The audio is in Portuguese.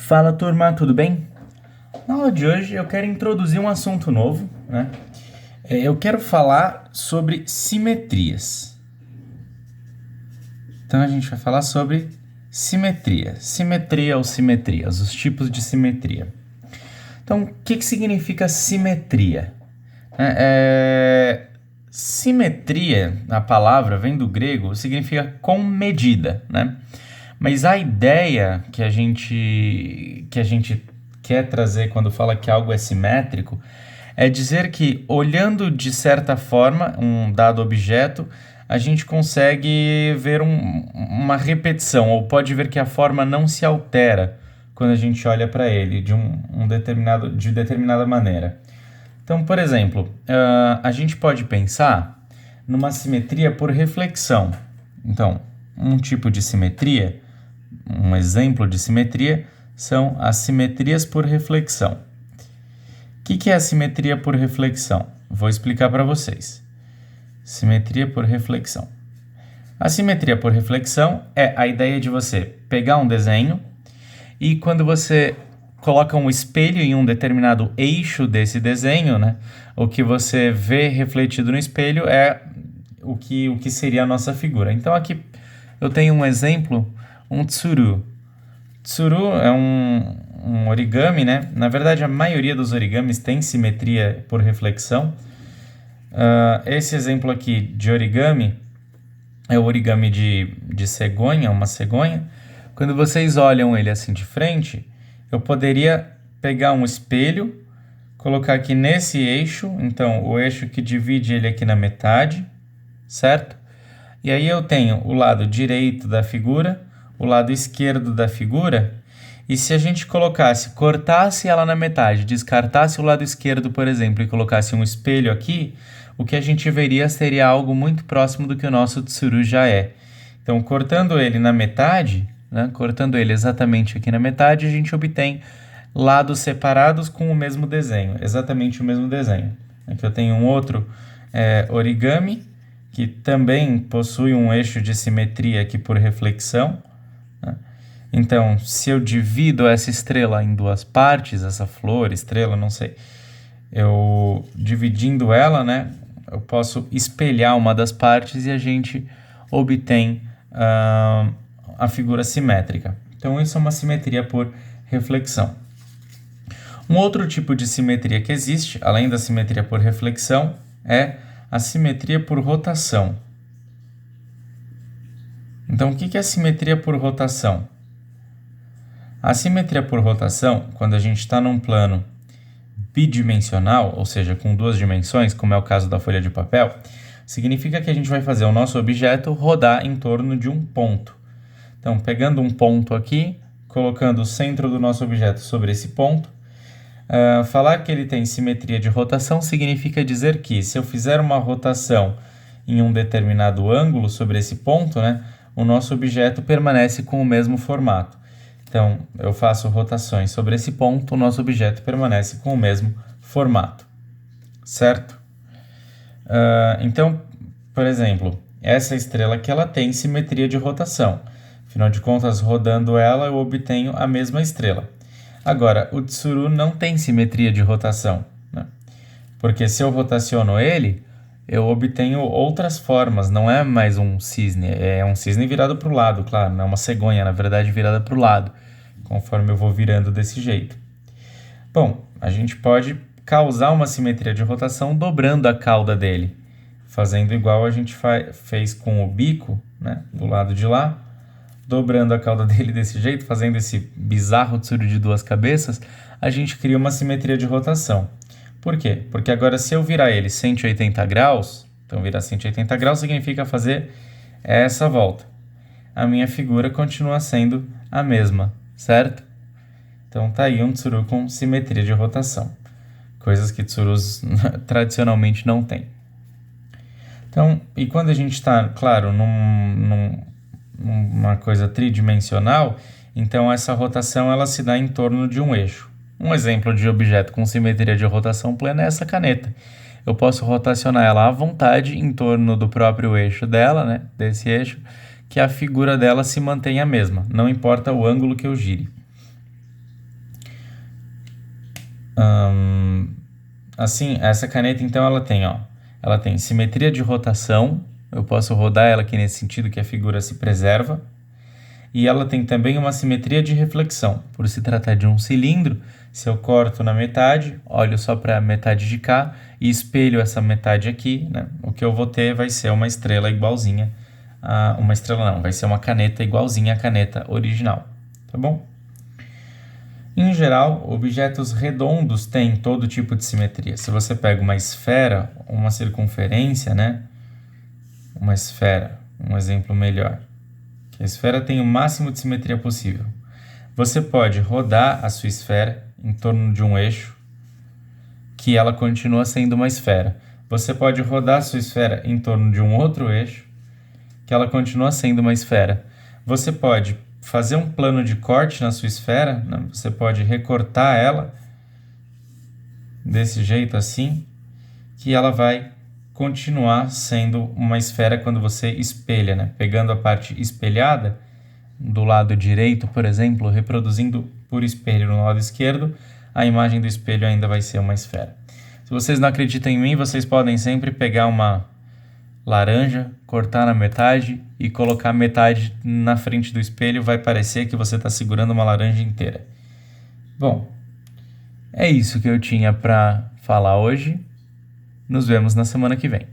Fala turma, tudo bem? Na aula de hoje eu quero introduzir um assunto novo, né? Eu quero falar sobre simetrias. Então a gente vai falar sobre simetria ou simetrias, os tipos de simetria. Então, o que significa simetria? Simetria, a palavra vem do grego, significa com medida, né? Mas a ideia que a gente quer trazer quando fala que algo é simétrico é dizer que, olhando de certa forma um dado objeto, a gente consegue ver uma repetição, ou pode ver que a forma não se altera quando a gente olha para ele de determinada maneira. Então, por exemplo, a gente pode pensar numa simetria por reflexão. Então, um tipo de simetria, um exemplo de simetria, são as simetrias por reflexão. O que é a simetria por reflexão? Vou explicar para vocês. Simetria por reflexão. A simetria por reflexão é a ideia de você pegar um desenho e quando você coloca um espelho em um determinado eixo desse desenho, né, o que você vê refletido no espelho é o que seria a nossa figura. Então aqui eu tenho um exemplo, um tsuru. Tsuru é um origami, né? Na verdade, a maioria dos origamis tem simetria por reflexão. Esse exemplo aqui de origami é o origami de cegonha, uma cegonha. Quando vocês olham ele assim de frente, eu poderia pegar um espelho, colocar aqui nesse eixo, então o eixo que divide ele aqui na metade, certo? E aí eu tenho o lado direito da figura, o lado esquerdo da figura, e se a gente cortasse ela na metade, descartasse o lado esquerdo, por exemplo, e colocasse um espelho aqui, o que a gente veria seria algo muito próximo do que o nosso tsuru já é. Então, cortando ele na metade, né, cortando ele exatamente aqui na metade, a gente obtém lados separados com o mesmo desenho, exatamente o mesmo desenho. Aqui eu tenho um outro origami, que também possui um eixo de simetria aqui por reflexão. Né? Então, se eu divido essa estrela em duas partes, essa flor, estrela, não sei, eu dividindo ela, né, eu posso espelhar uma das partes e a gente obtém a figura simétrica. Então, isso é uma simetria por reflexão. Um outro tipo de simetria que existe, além da simetria por reflexão, é a simetria por rotação. Então, o que é a simetria por rotação? A simetria por rotação, quando a gente está num plano bidimensional, ou seja, com duas dimensões, como é o caso da folha de papel, significa que a gente vai fazer o nosso objeto rodar em torno de um ponto. Então, pegando um ponto aqui, colocando o centro do nosso objeto sobre esse ponto, falar que ele tem simetria de rotação significa dizer que, se eu fizer uma rotação em um determinado ângulo sobre esse ponto, né, o nosso objeto permanece com o mesmo formato. Então, eu faço rotações sobre esse ponto, o nosso objeto permanece com o mesmo formato, certo? Então, por exemplo, essa estrela aqui ela tem simetria de rotação. Afinal de contas, rodando ela, eu obtenho a mesma estrela. Agora, o tsuru não tem simetria de rotação, né? Porque se eu rotaciono ele, eu obtenho outras formas, não é mais um cisne, é um cisne virado para o lado, claro, não é uma cegonha, na verdade, virada para o lado, conforme eu vou virando desse jeito. Bom, a gente pode causar uma simetria de rotação dobrando a cauda dele, fazendo igual a gente fez com o bico, né, do lado de lá, dobrando a cauda dele desse jeito, fazendo esse bizarro tsuru de duas cabeças, a gente cria uma simetria de rotação. Por quê? Porque agora se eu virar ele 180 graus, então virar 180 graus significa fazer essa volta. A minha figura continua sendo a mesma, certo? Então tá aí um tsuru com simetria de rotação. Coisas que tsurus tradicionalmente não têm. Então, e quando a gente está, claro, numa coisa tridimensional, então essa rotação ela se dá em torno de um eixo. Um exemplo de objeto com simetria de rotação plena é essa caneta. Eu posso rotacionar ela à vontade em torno do próprio eixo dela, né, desse eixo, que a figura dela se mantenha a mesma, não importa o ângulo que eu gire. Assim, essa caneta, então, ela tem simetria de rotação, eu posso rodar ela aqui nesse sentido que a figura se preserva, e ela tem também uma simetria de reflexão. Por se tratar de um cilindro, se eu corto na metade, olho só para a metade de cá e espelho essa metade aqui, né? O que eu vou ter vai ser uma estrela igualzinha uma estrela não, vai ser uma caneta igualzinha à caneta original, tá bom? Em geral, objetos redondos têm todo tipo de simetria. Se você pega uma esfera, uma circunferência, né? Uma esfera, um exemplo melhor. A esfera tem o máximo de simetria possível. Você pode rodar a sua esfera em torno de um eixo, que ela continua sendo uma esfera. Você pode rodar a sua esfera em torno de um outro eixo, que ela continua sendo uma esfera. Você pode fazer um plano de corte na sua esfera, né? Você pode recortar ela desse jeito assim, que ela vai continuar sendo uma esfera quando você espelha, né? Pegando a parte espelhada do lado direito, por exemplo, reproduzindo por espelho no lado esquerdo, a imagem do espelho ainda vai ser uma esfera. Se vocês não acreditam em mim, vocês podem sempre pegar uma laranja, cortar na metade e colocar metade na frente do espelho, vai parecer que você está segurando uma laranja inteira. Bom, é isso que eu tinha para falar hoje. Nos vemos na semana que vem.